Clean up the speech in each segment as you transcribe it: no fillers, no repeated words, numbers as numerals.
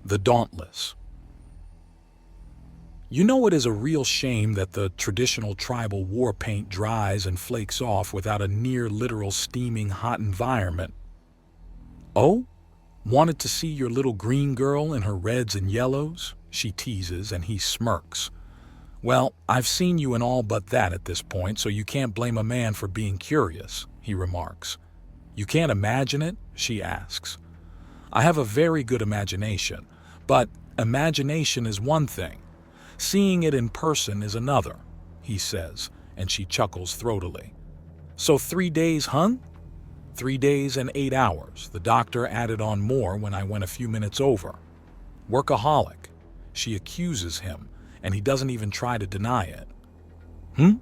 The Dauntless. You know, it is a real shame that the traditional tribal war paint dries and flakes off without a near-literal steaming hot environment. Oh? Wanted to see your little green girl in her reds and yellows? She teases, and he smirks. Well, I've seen you in all but that at this point, so you can't blame a man for being curious, he remarks. You can't imagine it? She asks. I have a very good imagination, but imagination is one thing. Seeing it in person is another, he says, and she chuckles throatily. So 3 days, hun? 3 days and 8 hours. The doctor added on more when I went a few minutes over. Workaholic. She accuses him, and he doesn't even try to deny it.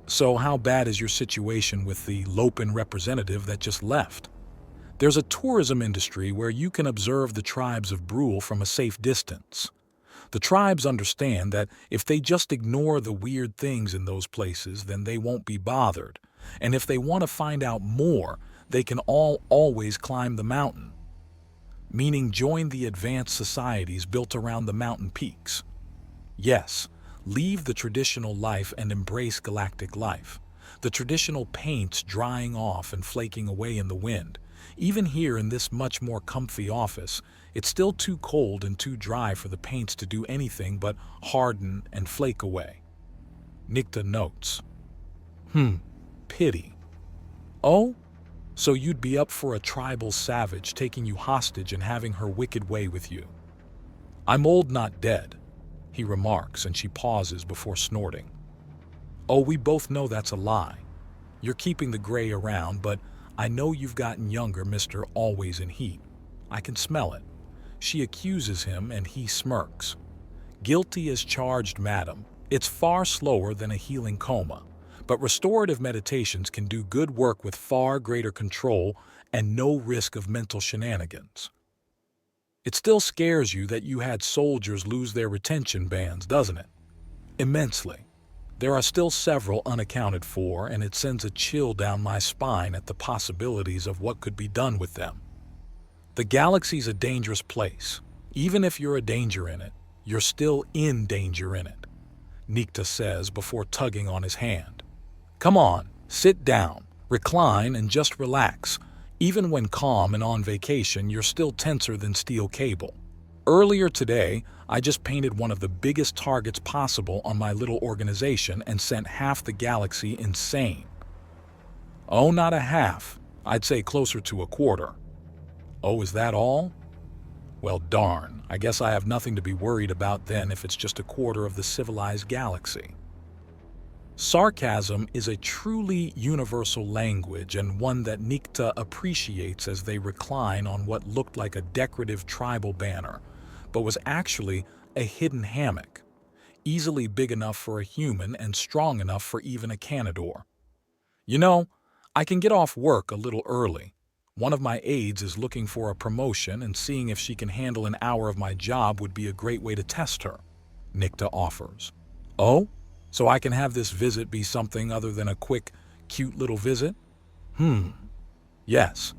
So how bad is your situation with the Lopen representative that just left? There's a tourism industry where you can observe the tribes of Brule from a safe distance. The tribes understand that if they just ignore the weird things in those places, then they won't be bothered. And if they want to find out more, they can always climb the mountain. Meaning join the advanced societies built around the mountain peaks. Yes, leave the traditional life and embrace galactic life. The traditional paints drying off and flaking away in the wind. Even here in this much more comfy office, it's still too cold and too dry for the paints to do anything but harden and flake away. Nikta notes. Pity. Oh? So you'd be up for a tribal savage taking you hostage and having her wicked way with you. I'm old, not dead, he remarks, and she pauses before snorting. Oh, we both know that's a lie. You're keeping the gray around, but I know you've gotten younger, Mr. Always in Heat. I can smell it. She accuses him, and he smirks. Guilty as charged, madam. It's far slower than a healing coma, but restorative meditations can do good work with far greater control and no risk of mental shenanigans. It still scares you that you had soldiers lose their retention bands, doesn't it? Immensely. There are still several unaccounted for, and it sends a chill down my spine at the possibilities of what could be done with them. The galaxy's a dangerous place. Even if you're a danger in it, you're still in danger in it, Nikta says before tugging on his hand. Come on, sit down, recline, and just relax. Even when calm and on vacation, you're still tenser than steel cable. Earlier today, I just painted one of the biggest targets possible on my little organization and sent half the galaxy insane. Oh, not a half. I'd say closer to a quarter. Oh, is that all? Well, darn. I guess I have nothing to be worried about then if it's just a quarter of the civilized galaxy. Sarcasm is a truly universal language, and one that Nikta appreciates as they recline on what looked like a decorative tribal banner, but was actually a hidden hammock, easily big enough for a human and strong enough for even a Canador. You know, I can get off work a little early. One of my aides is looking for a promotion, and seeing if she can handle an hour of my job would be a great way to test her, Nikta offers. Oh? So I can have this visit be something other than a quick, cute little visit? Yes.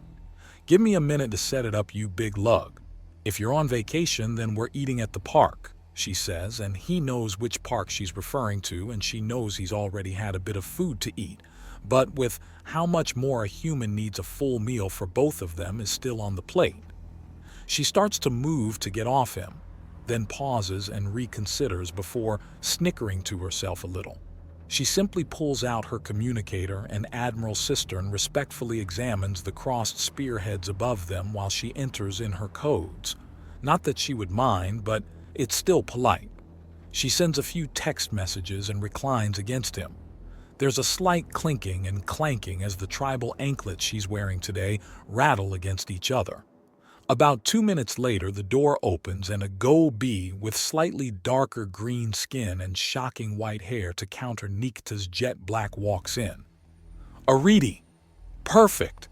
Give me a minute to set it up, you big lug. If you're on vacation, then we're eating at the park, she says, and he knows which park she's referring to, and she knows he's already had a bit of food to eat. But with how much more a human needs a full meal for both of them is still on the plate. She starts to move to get off him, then pauses and reconsiders before snickering to herself a little. She simply pulls out her communicator, and Admiral Cistern respectfully examines the crossed spearheads above them while she enters in her codes. Not that she would mind, but it's still polite. She sends a few text messages and reclines against him. There's a slight clinking and clanking as the tribal anklets she's wearing today rattle against each other. About 2 minutes later, the door opens and a Go-Bee with slightly darker green skin and shocking white hair to counter Nikta's jet black walks in. Aridi! Perfect!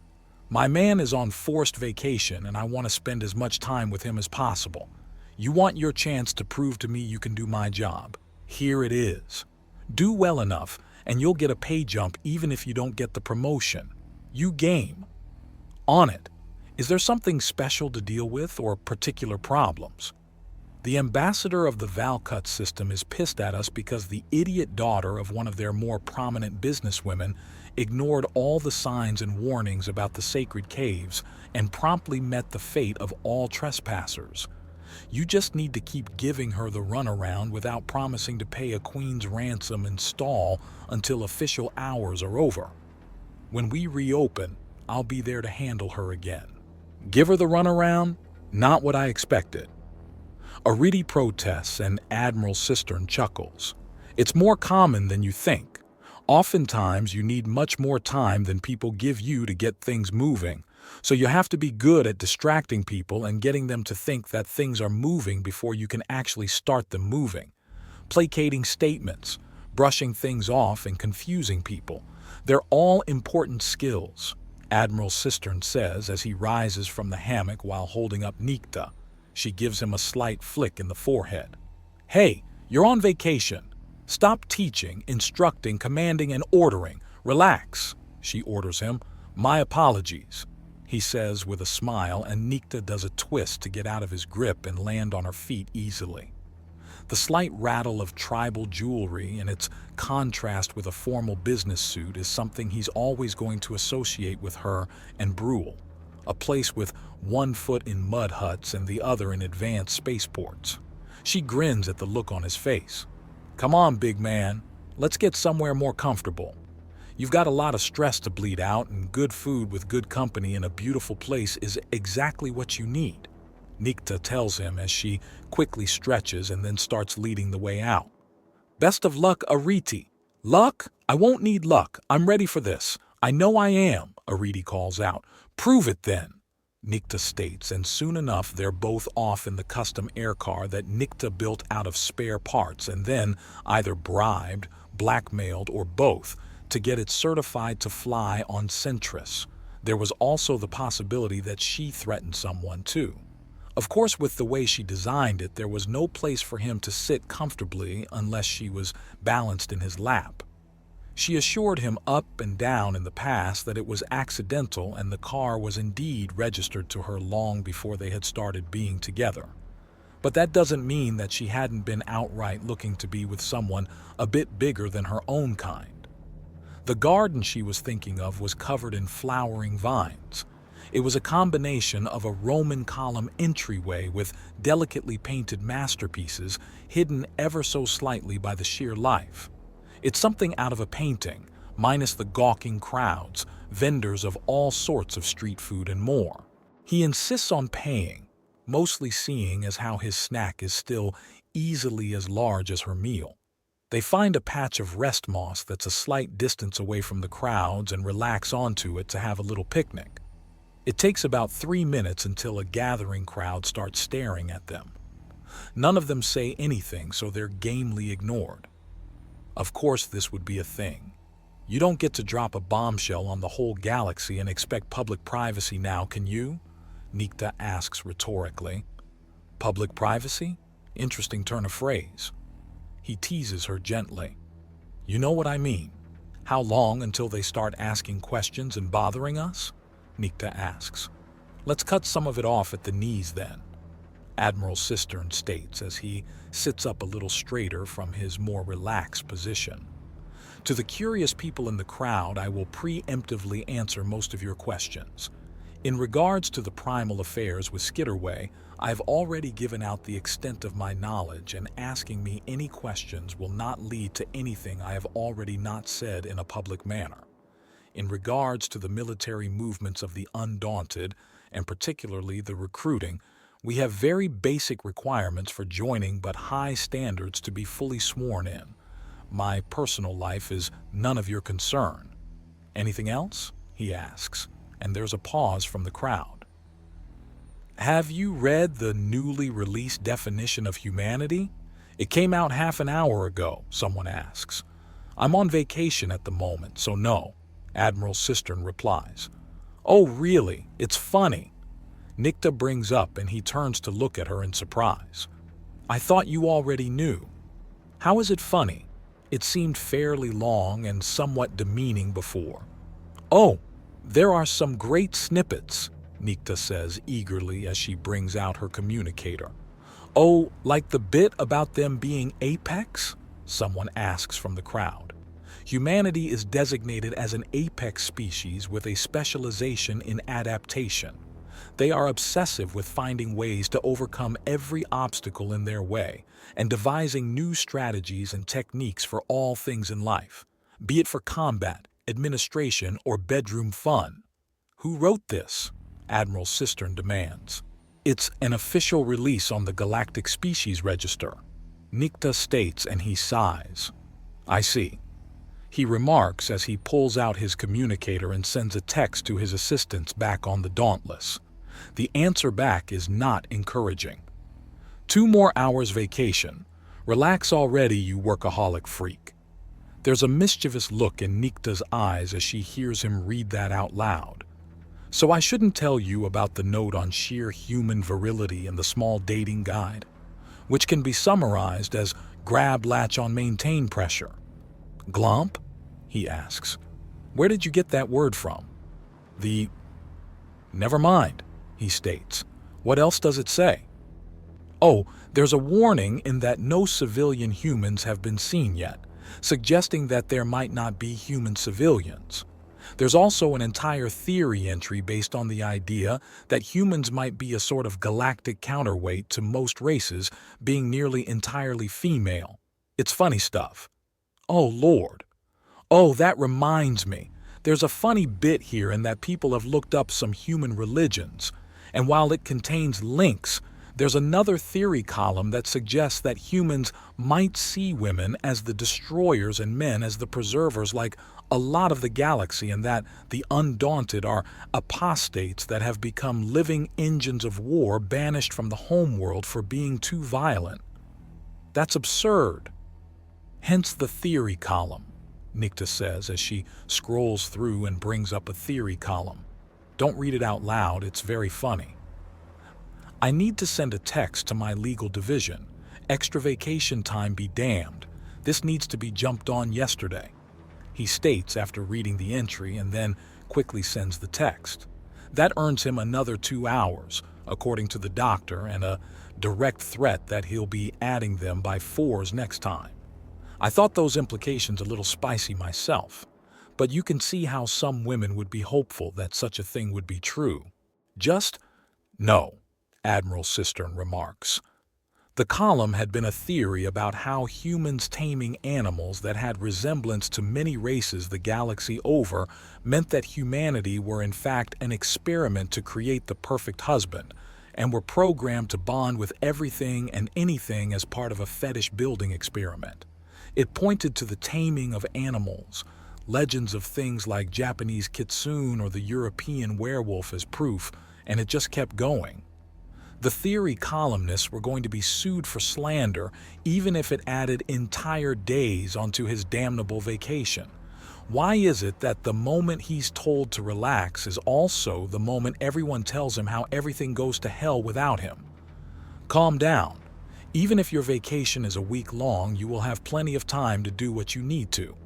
My man is on forced vacation and I want to spend as much time with him as possible. You want your chance to prove to me you can do my job. Here it is. Do well enough and you'll get a pay jump even if you don't get the promotion. You game. On it. Is there something special to deal with or particular problems? The ambassador of the Valcut system is pissed at us because the idiot daughter of one of their more prominent businesswomen ignored all the signs and warnings about the sacred caves and promptly met the fate of all trespassers. You just need to keep giving her the runaround without promising to pay a queen's ransom and stall until official hours are over. When we reopen, I'll be there to handle her again. Give her the runaround? Not what I expected. Aridi protests and Admiral Cistern chuckles. It's more common than you think. Oftentimes, you need much more time than people give you to get things moving, so you have to be good at distracting people and getting them to think that things are moving before you can actually start them moving. Placating statements, brushing things off, and confusing people. They're all important skills, Admiral Cistern says as he rises from the hammock while holding up Nikta. She gives him a slight flick in the forehead. Hey, you're on vacation. Stop teaching, instructing, commanding, and ordering. Relax, she orders him. My apologies, he says with a smile, and Nikta does a twist to get out of his grip and land on her feet easily. The slight rattle of tribal jewelry and its contrast with a formal business suit is something he's always going to associate with her and Brule, a place with one foot in mud huts and the other in advanced spaceports. She grins at the look on his face. Come on, big man. Let's get somewhere more comfortable. You've got a lot of stress to bleed out, and good food with good company in a beautiful place is exactly what you need, Nikta tells him as she quickly stretches and then starts leading the way out. Best of luck, Ariti. Luck? I won't need luck. I'm ready for this. I know I am, Ariti calls out. Prove it then, Nikta states, and soon enough they're both off in the custom aircar that Nikta built out of spare parts and then either bribed, blackmailed, or both to get it certified to fly on Centris. There was also the possibility that she threatened someone too. Of course, with the way she designed it, there was no place for him to sit comfortably unless she was balanced in his lap. She assured him up and down in the past that it was accidental and the car was indeed registered to her long before they had started being together. But that doesn't mean that she hadn't been outright looking to be with someone a bit bigger than her own kind. The garden she was thinking of was covered in flowering vines. It was a combination of a Roman column entryway with delicately painted masterpieces hidden ever so slightly by the sheer life. It's something out of a painting, minus the gawking crowds, vendors of all sorts of street food and more. He insists on paying, mostly seeing as how his snack is still easily as large as her meal. They find a patch of rest moss that's a slight distance away from the crowds and relax onto it to have a little picnic. It takes about 3 minutes until a gathering crowd starts staring at them. None of them say anything, so they're gamely ignored. Of course this would be a thing. You don't get to drop a bombshell on the whole galaxy and expect public privacy now, can you? Nikta asks rhetorically. Public privacy? Interesting turn of phrase. He teases her gently. You know what I mean. How long until they start asking questions and bothering us? Nikta asks. Let's cut some of it off at the knees then, Admiral Cistern states as he sits up a little straighter from his more relaxed position. To the curious people in the crowd, I will preemptively answer most of your questions. In regards to the primal affairs with Skitterway, I've already given out the extent of my knowledge, and asking me any questions will not lead to anything I have already not said in a public manner. In regards to the military movements of the Undaunted, and particularly the recruiting, we have very basic requirements for joining but high standards to be fully sworn in. My personal life is none of your concern. Anything else? He asks, and there's a pause from the crowd. Have you read the newly released definition of humanity? It came out half an hour ago, someone asks. I'm on vacation at the moment, so no, Admiral Cistern replies. Oh, really? It's funny. Nikta brings up and he turns to look at her in surprise. I thought you already knew. How is it funny? It seemed fairly long and somewhat demeaning before. Oh, there are some great snippets, Nikta says eagerly as she brings out her communicator. Oh, like the bit about them being apex? Someone asks from the crowd. Humanity is designated as an apex species with a specialization in adaptation. They are obsessive with finding ways to overcome every obstacle in their way and devising new strategies and techniques for all things in life, be it for combat, administration, or bedroom fun. Who wrote this? Admiral Cistern demands. It's an official release on the Galactic Species Register. Nikta states, and he sighs. I see. He remarks as he pulls out his communicator and sends a text to his assistants back on the Dauntless. The answer back is not encouraging. 2 more hours vacation. Relax already, you workaholic freak. There's a mischievous look in Nikta's eyes as she hears him read that out loud. So I shouldn't tell you about the note on sheer human virility in the small dating guide, which can be summarized as grab latch on maintain pressure. Glomp? He asks. Where did you get that word from? Never mind, he states. What else does it say? Oh, there's a warning in that no civilian humans have been seen yet, suggesting that there might not be human civilians. There's also an entire theory entry based on the idea that humans might be a sort of galactic counterweight to most races, being nearly entirely female. It's funny stuff. Oh, Lord. Oh, that reminds me. There's a funny bit here in that people have looked up some human religions, and while it contains links, there's another theory column that suggests that humans might see women as the destroyers and men as the preservers, like a lot of the galaxy, and that the undaunted are apostates that have become living engines of war banished from the homeworld for being too violent. That's absurd. Hence the theory column, Nikta says as she scrolls through and brings up a theory column. Don't read it out loud, it's very funny. I need to send a text to my legal division. Extra vacation time be damned. This needs to be jumped on yesterday, he states after reading the entry and then quickly sends the text. That earns him another 2 hours, according to the doctor, and a direct threat that he'll be adding them by 4s next time. I thought those implications a little spicy myself, but you can see how some women would be hopeful that such a thing would be true. Just no, Admiral Cistern remarks. The column had been a theory about how humans taming animals that had resemblance to many races the galaxy over meant that humanity were in fact an experiment to create the perfect husband, and were programmed to bond with everything and anything as part of a fetish building experiment. It pointed to the taming of animals, legends of things like Japanese kitsune or the European werewolf as proof, and it just kept going. The theory columnists were going to be sued for slander even if it added entire days onto his damnable vacation. Why is it that the moment he's told to relax is also the moment everyone tells him how everything goes to hell without him? Calm down. Even if your vacation is a week long, you will have plenty of time to do what you need to.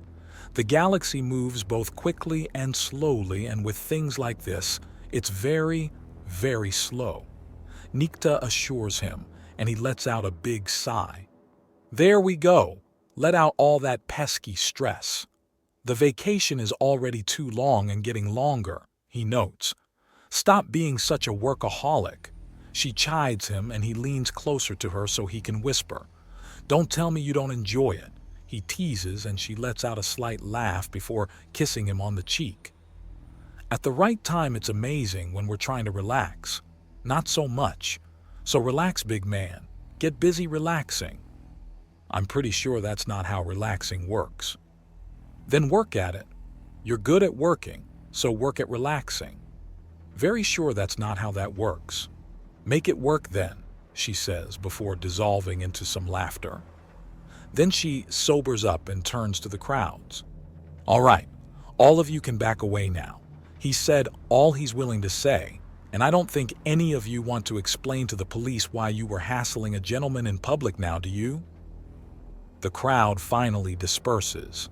The galaxy moves both quickly and slowly, and with things like this, it's very, very slow. Nikta assures him, and he lets out a big sigh. There we go. Let out all that pesky stress. The vacation is already too long and getting longer, he notes. Stop being such a workaholic. She chides him, and he leans closer to her so he can whisper. Don't tell me you don't enjoy it. He teases, and she lets out a slight laugh before kissing him on the cheek. At the right time, it's amazing when we're trying to relax. Not so much. So relax, big man. Get busy relaxing. I'm pretty sure that's not how relaxing works. Then work at it. You're good at working, so work at relaxing. Very sure that's not how that works. Make it work then, she says before dissolving into some laughter. Then she sobers up and turns to the crowds. All right, all of you can back away now. He said all he's willing to say, and I don't think any of you want to explain to the police why you were hassling a gentleman in public now, do you? The crowd finally disperses.